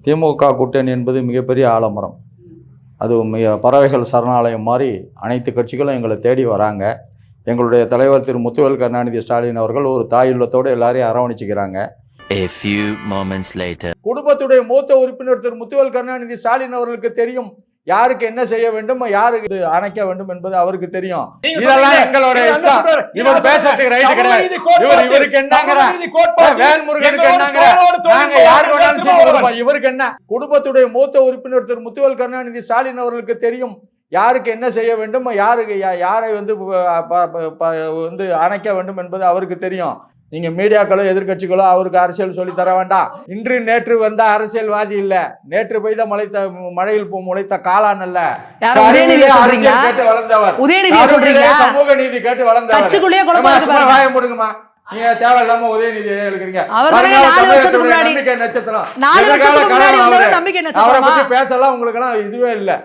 திமுக கூட்டணி என்பது மிகப்பெரிய ஆலமரம். அது பறவைகள் சரணாலயம் மாதிரி அனைத்து கட்சிகளும் எங்களை தேடி வராங்க. எங்களுடைய தலைவர் திரு முத்துவேல் கருணாநிதி ஸ்டாலின் அவர்கள் ஒரு தாயுள்ளத்தோடு எல்லாரையும் அரவணைச்சிக்கிறாங்க. A few moments later. குடும்பத்துடைய மூத்த உறுப்பினர் திரு முத்துவேல் கருணாநிதி ஸ்டாலின் அவர்களுக்கு தெரியும் யாருக்கு என்ன செய்ய வேண்டும், யாருக்கு அணைக்க வேண்டும் என்பது அவருக்கு தெரியும். இதெல்லாம் எங்களோட இஷ்டம். இவர் பேசுறதுக்கு ரைட் கிடையாது. இவருக்கு என்னங்கற வேல்முருகனுக்கு என்னங்கற நாங்க யாருக்கு வேணாலும் சீட்டு கொடுப்போம். இவருக்கு என்ன? குடும்பத்துடைய மூத்த உறுப்பினர் திரு முத்துவேல் கருணாநிதி ஸ்டாலின் அவர்களுக்கு தெரியும் யாருக்கு என்ன செய்ய வேண்டும், யாரை வந்து அணைக்க வேண்டும் என்பது அவருக்கு தெரியும். நீங்க மீடியாக்களோ எதிர்கட்சிகளோ அவருக்கு அரசியல் சொல்லி தர வேண்டாம். இன்று நேற்று வந்த அரசியல்வாதி இல்ல, நேற்று பெய்த மழையில் முளைத்த காளான் அல்ல. அரசியல் கேட்டு வளர்ந்தவர், சமூக நீதி கேட்டு வளர்ந்தவர். வாய முடுங்கம்மா, நீங்க தேவையில்லாம உதயநிதி எழுக்கிறீங்க. நம்பிக்கை நட்சத்திரம் அவரை பத்தி பேசலாம் உங்களுக்கு எல்லாம் இதுவே இல்லை.